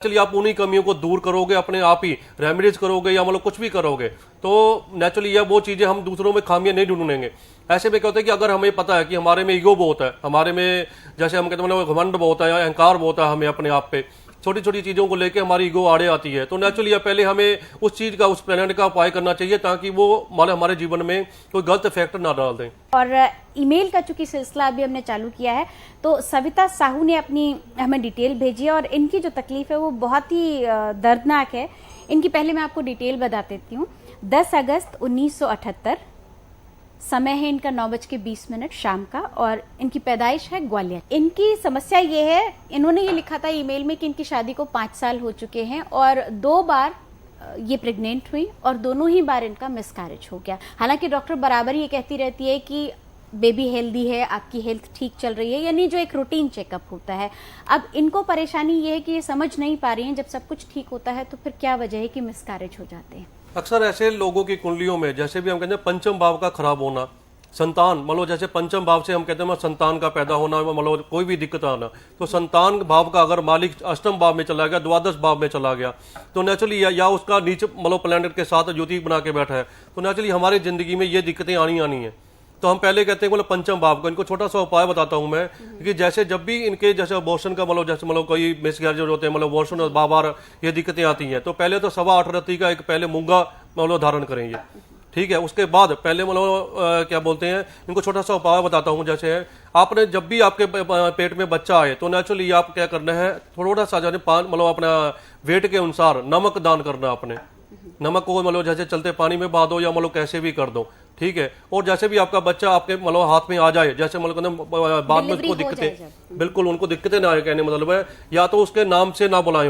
चलिए आप उन्हीं कमियों को दूर करोगे, अपने आप ही रेमेडीज करोगे या मतलब कुछ भी करोगे तो नेचुरली यह वो चीजें हम दूसरों में खामियां नहीं ढूंढेंगे। ऐसे में क्या होता है कि अगर हमें पता है कि हमारे में ईगो बहुत है, हमारे में जैसे हम कहते हैं घमंड बहुत है या अहंकार बहुत है, हमें अपने आप पे छोटी छोटी चीजों को लेकर हमारी ईगो आड़े आती है, तो नेचुरली पहले हमें उस चीज का, उस प्लेनेट का उपाय करना चाहिए ताकि वो हमारे जीवन में कोई गलत इफेक्ट ना डाल दें। और ईमेल का चूंकि सिलसिला अभी हमने चालू किया है तो सविता साहू ने अपनी हमें डिटेल भेजी है और इनकी जो तकलीफ है वो बहुत ही दर्दनाक है। इनकी पहले मैं आपको डिटेल बता देती हूँ। 10 अगस्त 1978 समय है इनका 9:20 शाम का और इनकी पैदाइश है ग्वालियर। इनकी समस्या ये है, इन्होंने ये लिखा था ईमेल में कि इनकी शादी को 5 साल हो चुके हैं और 2 बार ये प्रेग्नेंट हुई और दोनों ही बार इनका मिसकैरेज हो गया। हालांकि डॉक्टर बराबर ये कहती रहती है कि बेबी हेल्दी है, आपकी हेल्थ ठीक चल रही है, यानी जो एक रूटीन चेकअप होता है। अब इनको परेशानी ये है कि ये समझ नहीं पा रही हैं जब सब कुछ ठीक होता है तो फिर क्या वजह है कि मिसकैरेज हो जाते हैं। अक्सर ऐसे लोगों की कुंडलियों में जैसे भी हम कहते हैं पंचम भाव का खराब होना, संतान मतलब जैसे पंचम भाव से हम कहते हैं संतान का पैदा होना, मतलब कोई भी दिक्कत आना, तो संतान भाव का अगर मालिक अष्टम भाव में चला गया, द्वादश भाव में चला गया तो नेचुरली या उसका नीचे मतलब प्लैनेट के साथ ज्योति बना के बैठा है तो नेचुरली हमारी जिंदगी में ये दिक्कतें आनी है। तो हम पहले कहते हैं मतलब पंचम भाव का, इनको छोटा सा उपाय बताता हूं मैं कि जैसे जब भी इनके जैसे अबॉर्शन का मतलब जैसे मतलब कोई मिसकैरेज होते हैं, मतलब अबॉर्शन बार बार ये दिक्कतें आती हैं, तो पहले तो 8.25 रत्ती का एक पहले मूंगा मतलब धारण करेंगे, ठीक है। उसके बाद पहले मतलब क्या बोलते हैं, इनको छोटा सा उपाय बताता हूँ। जैसे आपने जब भी आपके पेट में बच्चा आए तो नेचुरली आप क्या करना है, थोड़ा सा जाने मतलब अपना वेट के अनुसार नमक दान करना। अपने नमक को मतलब जैसे चलते पानी में बहा दो या मतलब कैसे भी कर दो, ठीक है। और जैसे भी आपका बच्चा आपके मतलब हाथ में आ जाए, जैसे मतलब बाद में उसको दिक्कतें, बिल्कुल उनको दिक्कतें ना आए, कहने मतलब है या तो उसके नाम से ना बुलाएं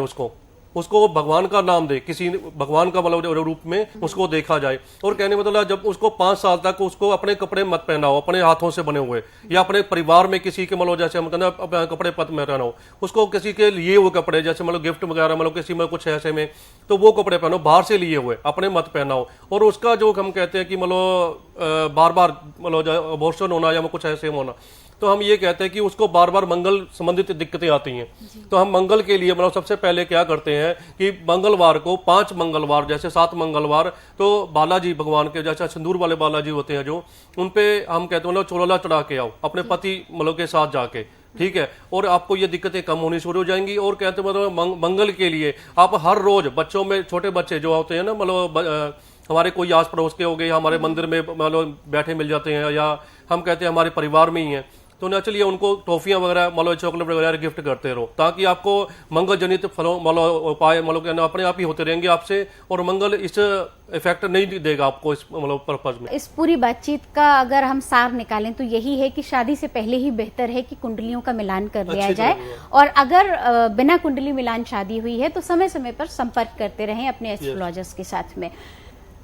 उसको भगवान का नाम दे, किसी भगवान का मतलब रूप में उसको देखा जाए। और कहने मतलब जब उसको 5 साल तक उसको अपने कपड़े मत पहनाओ अपने हाथों से बने हुए, या अपने परिवार में किसी के मतलब जैसे हम कहते कपड़े पत में पहनाओ, उसको किसी के लिए हुए कपड़े जैसे मतलब गिफ्ट वगैरह मतलब किसी में कुछ ऐसे में तो वो कपड़े पहनो, बाहर से लिए हुए अपने मत पहनाओ। और उसका जो हम कहते हैं कि मतलब बार बार मतलब अबॉर्शन होना या कुछ ऐसे होना, तो हम ये कहते हैं कि उसको बार बार मंगल संबंधित दिक्कतें आती हैं। तो हम मंगल के लिए मतलब सबसे पहले क्या करते हैं कि मंगलवार को 5 मंगलवार जैसे 7 मंगलवार तो बालाजी भगवान के जैसे सिंदूर वाले बालाजी होते हैं जो, उनपे हम कहते हैं मतलब चोला चढ़ा के आओ अपने पति मतलब के साथ जाके, ठीक है। और आपको ये दिक्कतें कम होनी शुरू हो जाएंगी। और कहते हैं मतलब मंगल के लिए आप हर रोज बच्चों में, छोटे बच्चे जो होते हैं ना मतलब हमारे कोई आस पड़ोस के हो गए, हमारे मंदिर में मतलब बैठे मिल जाते हैं, या हम कहते हैं हमारे परिवार में ही हैं, तो नेचुरली उनको टॉफियां वगैरह मतलब चॉकलेट वगैरह गिफ्ट करते रहो ताकि आपको मंगल जनित फलों मतलब उपाय मतलब अपने आप ही होते रहेंगे आपसे, और मंगल इस इफेक्ट नहीं देगा आपको इस मतलब पर्पज में। इस पूरी बातचीत का अगर हम सार निकालें तो यही है कि शादी से पहले ही बेहतर है कि कुंडलियों का मिलान कर लिया जाए, और अगर बिना कुंडली मिलान शादी हुई है तो समय समय पर संपर्क करते रहें अपने एस्ट्रोलॉजर्स के साथ में।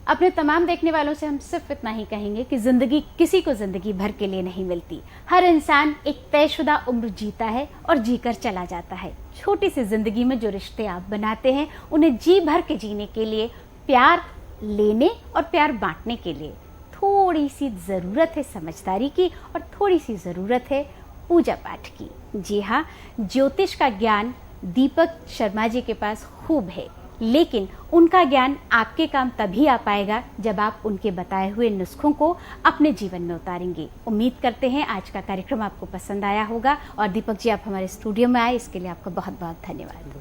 अपने तमाम देखने वालों से हम सिर्फ इतना ही कहेंगे कि जिंदगी किसी को जिंदगी भर के लिए नहीं मिलती। हर इंसान एक तयशुदा उम्र जीता है और जीकर चला जाता है। छोटी सी जिंदगी में जो रिश्ते आप बनाते हैं उन्हें जी भर के जीने के लिए, प्यार लेने और प्यार बांटने के लिए थोड़ी सी जरूरत है समझदारी की और थोड़ी सी जरूरत है पूजा पाठ की। जी हाँ, ज्योतिष का ज्ञान दीपक शर्मा जी के पास खूब है, लेकिन उनका ज्ञान आपके काम तभी आ पाएगा जब आप उनके बताए हुए नुस्खों को अपने जीवन में उतारेंगे। उम्मीद करते हैं आज का कार्यक्रम आपको पसंद आया होगा, और दीपक जी आप हमारे स्टूडियो में आए इसके लिए आपका बहुत बहुत धन्यवाद।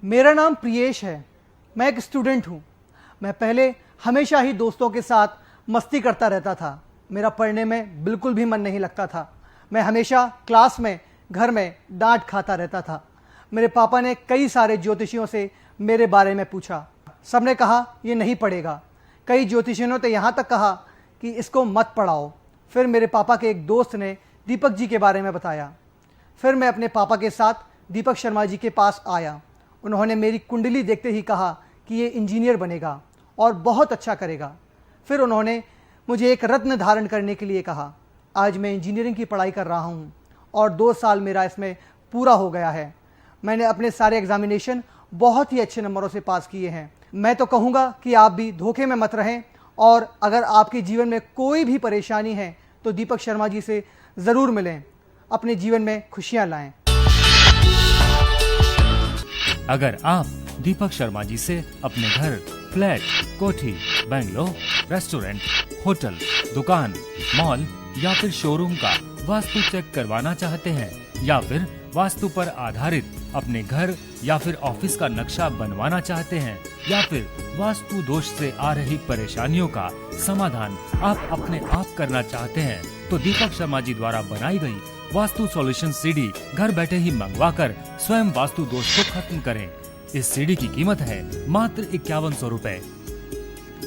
मेरा नाम प्रियेश है, मैं एक स्टूडेंट हूँ। मैं पहले हमेशा ही दोस्तों के साथ मस्ती करता रहता था, मेरा पढ़ने में बिल्कुल भी मन नहीं लगता था। मैं हमेशा क्लास में, घर में डांट खाता रहता था। मेरे पापा ने कई सारे ज्योतिषियों से मेरे बारे में पूछा, सबने कहा ये नहीं पढ़ेगा। कई ज्योतिषियों ने तो यहाँ तक कहा कि इसको मत पढ़ाओ। फिर मेरे पापा के एक दोस्त ने दीपक जी के बारे में बताया। फिर मैं अपने पापा के साथ दीपक शर्मा जी के पास आया। उन्होंने मेरी कुंडली देखते ही कहा कि ये इंजीनियर बनेगा और बहुत अच्छा करेगा। फिर उन्होंने मुझे एक रत्न धारण करने के लिए कहा। आज मैं इंजीनियरिंग की पढ़ाई कर रहा हूँ और 2 साल मेरा इसमें पूरा हो गया है। मैंने अपने सारे एग्जामिनेशन बहुत ही अच्छे नंबरों से पास किए हैं। मैं तो कहूँगा कि आप भी धोखे में मत रहें, और अगर आपके जीवन में कोई भी परेशानी है तो दीपक शर्मा जी से ज़रूर मिलें, अपने जीवन में खुशियाँ लाएं। अगर आप दीपक शर्मा जी से अपने घर, फ्लैट, कोठी, बंगलो, रेस्टोरेंट, होटल, दुकान, मॉल या फिर शोरूम का वास्तु चेक करवाना चाहते हैं या फिर वास्तु पर आधारित अपने घर या फिर ऑफिस का नक्शा बनवाना चाहते हैं या फिर वास्तु दोष से आ रही परेशानियों का समाधान आप अपने आप करना चाहते हैं तो दीपक शर्मा जी द्वारा बनाई गई वास्तु सॉल्यूशन सीडी घर बैठे ही मंगवाकर स्वयं वास्तु दोष को खत्म करें। इस सीडी की कीमत है मात्र 5100 रुपए।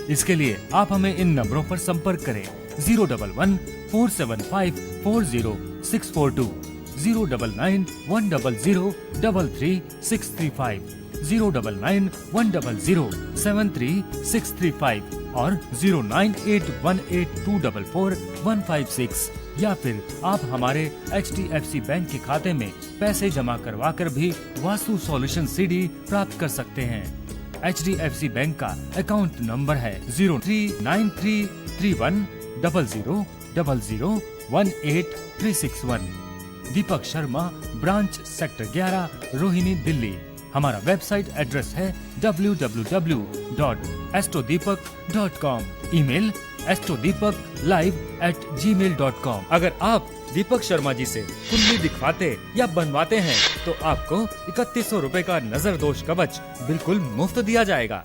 इसके लिए आप हमें इन नंबरों पर संपर्क करें 011-475-40642, 099-100-33635, 099-100-73635 और 09818244156 या फिर आप हमारे HDFC बैंक के खाते में पैसे जमा करवाकर भी वास्तु सॉल्यूशन सीडी प्राप्त कर सकते हैं। HDFC बैंक का अकाउंट नंबर है 03933000018361। Deepak Sharma, branch sector 11, Rohini, Delhi. हमारा वेबसाइट एड्रेस है www.astrodeepak.com। Email astrodeepak@gmail.com। अगर आप दीपक शर्मा जी से कुंडली दिखवाते या बनवाते हैं तो आपको 3100 रुपए का नजर दोष कवच बिल्कुल मुफ्त दिया जाएगा।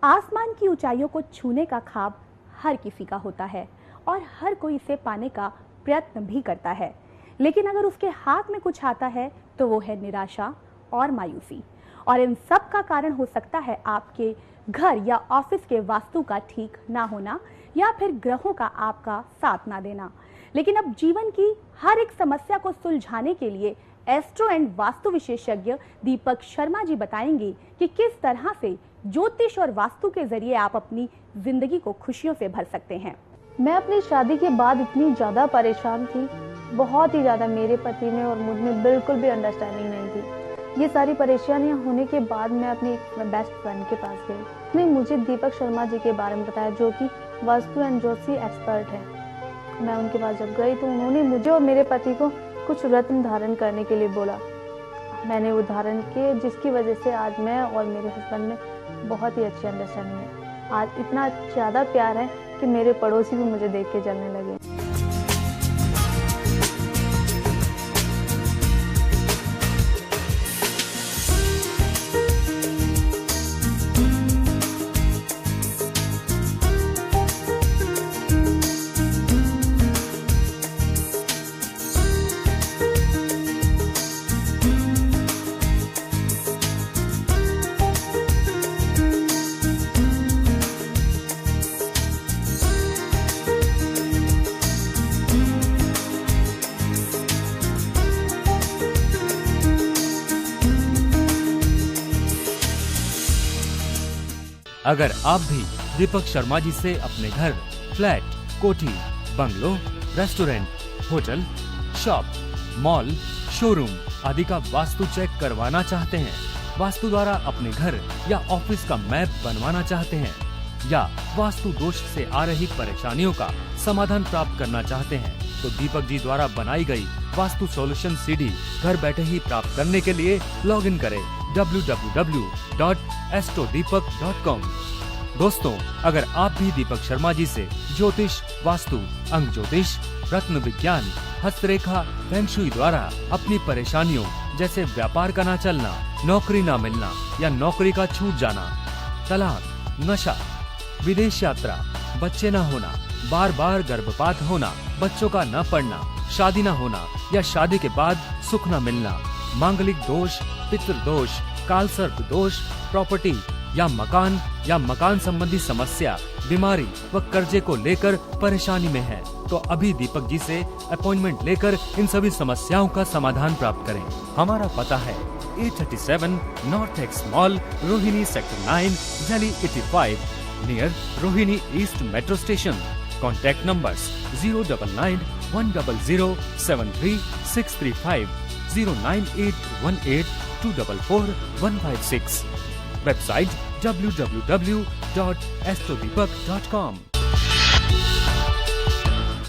आसमान की ऊंचाइयों को छूने का ख्वाब हर किसी का होता है और हर कोई इसे पाने का प्रयत्न भी करता है, लेकिन अगर उसके हाथ में कुछ आता है तो वो है निराशा और मायूसी। और इन सब का कारण हो सकता है आपके घर या ऑफिस के वास्तु का ठीक ना होना या फिर ग्रहों का आपका साथ ना देना। लेकिन अब जीवन की हर एक समस्या को सुलझाने के लिए एस्ट्रो एंड वास्तु विशेषज्ञ दीपक शर्मा जी बताएंगे कि किस तरह से ज्योतिष और वास्तु के जरिए आप अपनी जिंदगी को खुशियों से भर सकते हैं। मैं अपनी शादी के बाद इतनी ज़्यादा परेशान थी, बहुत ही ज़्यादा। मेरे पति में और मुझ में बिल्कुल भी अंडरस्टैंडिंग नहीं थी। ये सारी परेशानियां होने के बाद मैं अपनी एक बेस्ट फ्रेंड के पास गई। उसने मुझे दीपक शर्मा जी के बारे में बताया, जो कि वास्तु एंड ज्योतिषी एक्सपर्ट हैं। मैं उनके पास जब गई तो उन्होंने मुझे और मेरे पति को कुछ रत्न धारण करने के लिए बोला। मैंने वो धारण किए, जिसकी वजह से आज मैं और मेरे हस्बैंड में बहुत ही अच्छी अंडरस्टैंडिंग है। आज इतना ज़्यादा प्यार है कि मेरे पड़ोसी भी मुझे देख के जलने लगे। अगर आप भी दीपक शर्मा जी से अपने घर, फ्लैट, कोठी, bungalow, restaurant, hotel, shop, mall, showroom आदि का वास्तु चेक करवाना चाहते हैं, वास्तु द्वारा अपने घर या ऑफिस का मैप बनवाना चाहते हैं या वास्तु दोष से आ रही परेशानियों का समाधान प्राप्त करना चाहते हैं तो दीपक जी द्वारा बनाई गई वास्तु सॉल्यूशन सीडी घर बैठे ही प्राप्त करने के लिए लॉग इन करें www.astrodeepak.com। दोस्तों, अगर आप भी दीपक शर्मा जी से ज्योतिष, वास्तु, अंग ज्योतिष, रत्न विज्ञान, हस्तरेखा, फेंग शुई द्वारा अपनी परेशानियों जैसे व्यापार का ना चलना, नौकरी ना मिलना या नौकरी का छूट जाना, तलाक, नशा, विदेश यात्रा, बच्चे न होना, बार बार गर्भपात होना, बच्चों का न पढ़ना, शादी न होना या शादी के बाद सुख न मिलना, मांगलिक दोष, पितृ दोष, कालसर्प दोष, प्रॉपर्टी या मकान संबंधी समस्या, बीमारी व कर्जे को लेकर परेशानी में है तो अभी दीपक जी से अपॉइंटमेंट लेकर इन सभी समस्याओं का समाधान प्राप्त करें। हमारा पता है 837 north x mall, Rohini sector 9, Delhi 85, near Rohini east metro station. Contact numbers 099-100-73635, 09818244156। Website www.astrodeepak.com।